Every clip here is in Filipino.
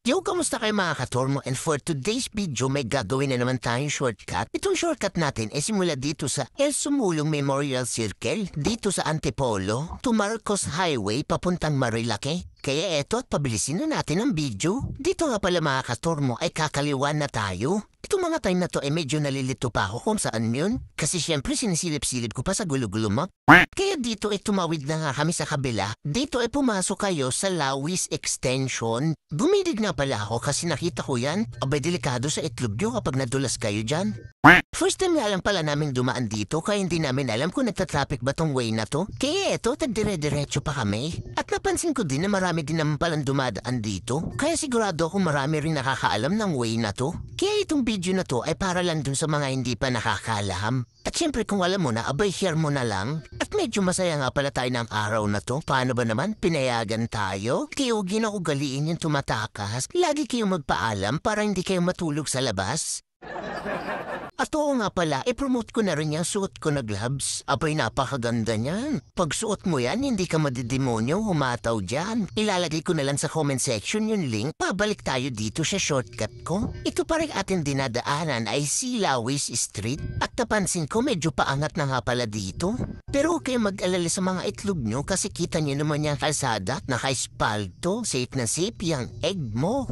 Yo, kamusta kayo mga katormo? And for today's video, may gagawin na naman tayong shortcut. Itong shortcut natin ay simula dito sa El Sumulong Memorial Circle, dito sa Antipolo, to Marcos Highway, papuntang Marilake. Kaya eto at pabilisin na natin ang video. Dito nga pala mga katormo ay kakaliwan na tayo. Itong mga time na to ay medyo nalilito pa ako kung saan yun. Kasi syempre sinisilip-silip ko pa sa gulo-gulo map. Kaya dito ay tumawid na nga kami sa kabila. Dito ay pumasok kayo sa Lawis Extension. Gumidig nga pala ako kasi nakita ko yan. Abay delikado sa itlog nyo kapag nadulas kayo dyan. First time nga lang pala namin dumaan dito kaya hindi namin alam kung nagtatraffic ba tong way na to. Kaya eto, tagdire-diretso pa kami. At napansin ko din na marami din naman palang dumadaan dito. Kaya sigurado ako marami rin nakakaalam ng way na to. Kaya itong video na to ay para lang dun sa mga hindi pa nakakaalam. At syempre kung alam mo na, abay share mo na lang. At medyo masaya nga pala tayo ng araw na to. Paano ba naman? Pinayagan tayo? Kaya huwag yun ako galiin yung tumatakas. Lagi kayong magpaalam para hindi kayo matulog sa labas. At oo nga pala, i-promote ko na rin yung suot ko na gloves. Abay napakaganda niyan. Pag suot mo yan, hindi ka madidemonyo humataw dyan. Ilalagay ko na lang sa comment section yung link. Pabalik tayo dito sa shortcut ko. Ito pa rin ating dinadaanan ay si Lawis Street. At napansin ko medyo paangat na nga pala dito. Pero huwag kayong mag-alala sa mga itlog nyo kasi kita nyo naman yung kalsada. Naka-espalto, safe na safe yung egg mo.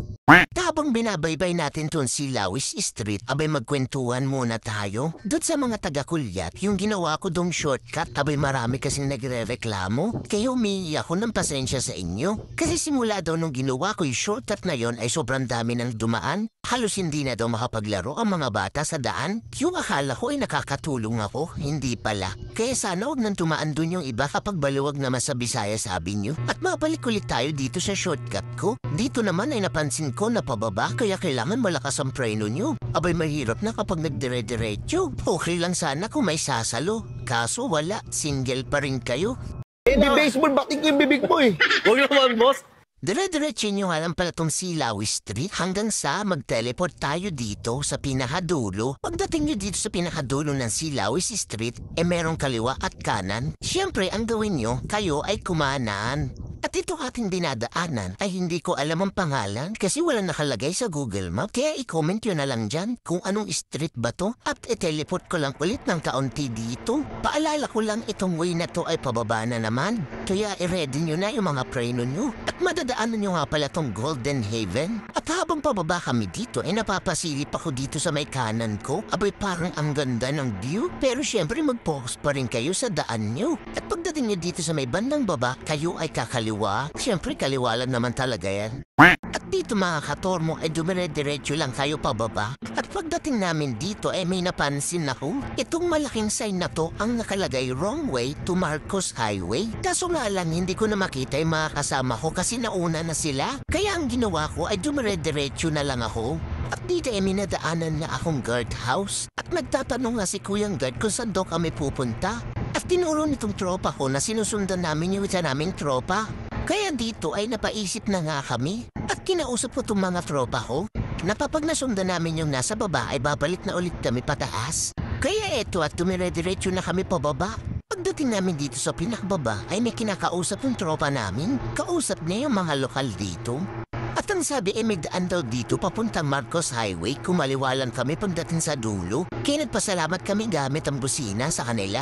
Habang binabaybay natin tun si Lawis Street, abay magkwentuhan muna tayo. Doon sa mga taga-Kulyat, yung ginawa ko dong shortcut, abay marami kasing nagre-reklamo. Kaya humingi ako ng pasensya sa inyo. Kasi simula daw nung ginawa ko yung shortcut na yon ay sobrang dami ng dumaan. Halos hindi na daw makapaglaro ang mga bata sa daan. Yung akala ko ay nakakatulong ako, hindi pala. Kaya sana huwag nang tumaan dun yung iba kapag baluwag naman sa Bisaya sabi nyo. At mabalik ulit tayo dito sa shortcut ko. Dito naman ay napansin ko na pababa kaya kailangan malakas ang preno nyo. Abay mahirap na kapag nagdire-diretso. Okay lang sana kung may sasalo. Kaso wala, single pa rin kayo. Di baseball, batik ko yung bibig mo eh. Huwag naman, boss. Dire-diretso nyo nga lang pala tong si Lawis Street hanggang sa mag-teleport tayo dito sa pinakadulo. Pagdating nyo dito sa pinakadulo ng si Lawis Street, merong kaliwa at kanan. Siyempre, ang gawin nyo, kayo ay kumanan. At ito ating dinadaanan ay hindi ko alam ang pangalan kasi wala nakalagay sa Google Map. Kaya i-comment yun na lang dyan kung anong street ba to at i-teleport ko lang ulit ng kaunti dito. Paalala ko lang itong way na to ay pababa na naman. Kaya i-ready nyo na yung mga preno nyo. At madadaanan nyo nga pala tong Golden Haven. At habang pababa kami dito ay napapasilip ako dito sa may kanan ko. Abay parang ang ganda ng view. Pero syempre mag-focus pa rin kayo sa daan nyo. At pagdating nyo dito sa may bandang baba, kayo ay kakaliwa. Siyempre, kaliwa lang naman talaga yan. At dito mga katormo ay dumire-diretso lang kayo pababa. At pagdating namin dito ay may napansin ako. Itong malaking sign na to ang nakalagay wrong way to Marcos Highway. Kaso nga lang hindi ko na makita yung mga kasama ko kasi nauna na sila. Kaya ang ginawa ko ay dumire-diretso na lang ako. At dito ay minadaanan na akong guardhouse. At nagtatanong nga si Kuyang Guard kung saan daw kami pupunta. At tinuro nitong tropa ko na sinusundan namin yung isa naming tropa. Kaya dito ay napaisip na nga kami. At kinausap ko itong mga tropa ko. Napapag nasundan namin yung nasa baba ay babalik na ulit kami pataas. Kaya eto at tumire-diretso na kami pababa. Pagdating namin dito sa pinakababa ay may kinakausap yung tropa namin. Kausap niya yung mga lokal dito. At ang sabi ay may daan daw dito papuntang Marcos Highway kung maliwalan kami pagdating sa dulo. Kaya nagpasalamat kami gamit ang busina sa kanila.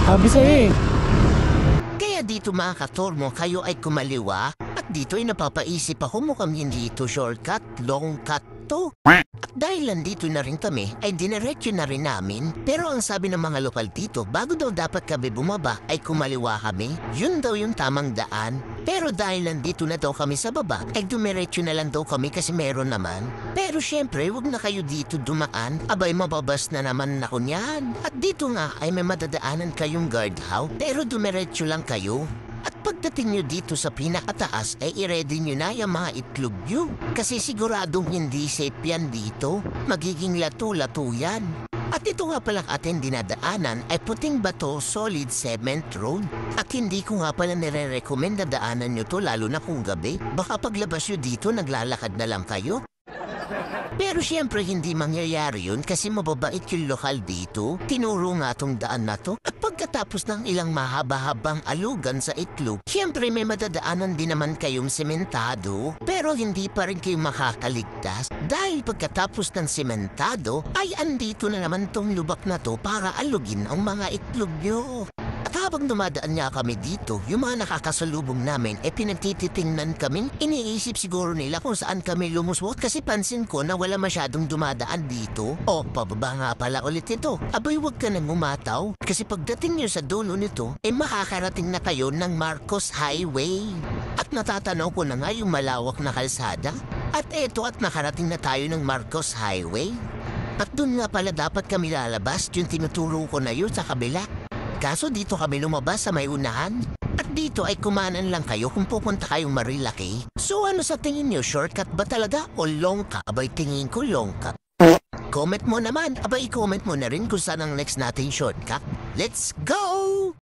Sabi sa'yo eh. Kaya dito mga katormo kayo ay kumaliwa at dito ay napapaisip ako mukhang hindi ito shortcut, long cut to. At dahil nandito na rin kami ay dinerecho na rin namin. Pero ang sabi ng mga lokal dito bago daw dapat kami bumaba ay kumaliwa kami. Yun daw yung tamang daan. Pero dahil nandito na daw kami sa baba ay dumiretso na lang daw kami kasi meron naman. Pero syempre wag na kayo dito dumaan. Abay mababas na naman ako niyan. At dito nga ay may madadaanan kayong guardhouse pero dumiretso lang kayo. At pagdating nyo dito sa pinakataas ay i-ready nyo na yung mga itlog nyo. Kasi siguradong hindi safe yan dito. Magiging lato-lato yan. At ito nga palang ating dinadaanan ay puting bato solid cement road. At hindi ko nga pala nire-recommend na daanan nyo to lalo na kung gabi. Baka paglabas nyo dito naglalakad na lang kayo. Pero siyempre hindi mangyayari yun kasi mababait yung lokal dito. Tinuro nga tong daan na to. At pagkatapos ng ilang mahaba-habang alugan sa itlog, siyempre may madadaanan din naman kayong sementado. Pero hindi pa rin kayo makakaligtas dahil pagkatapos ng sementado ay andito na naman tong lubak na to para alugin ang mga itlog nyo. At habang dumadaan nga kami dito, yung mga nakakasalubong namin pinagtititingnan kami. Iniisip siguro nila kung saan kami lumuswot kasi pansin ko na wala masyadong dumadaan dito. O, pababa nga pala ulit ito. Abay, wag ka nang umataw kasi pagdating nyo sa dulo nito, makakarating na kayo ng Marcos Highway. At natatanaw ko na nga yung malawak na kalsada. At eto at nakarating na tayo ng Marcos Highway. At dun nga pala dapat kami lalabas, yung tinuturo ko na yun sa kabila. Kaso dito kami lumabas sa may unahan. At dito ay kumanan lang kayo kung pupunta kayong Marilaki. So ano sa tingin nyo, shortcut ba talaga o long cut? Abay tingin ko long cut. Comment mo naman, abay comment mo na rin kung saan ang next natin shortcut. Let's go!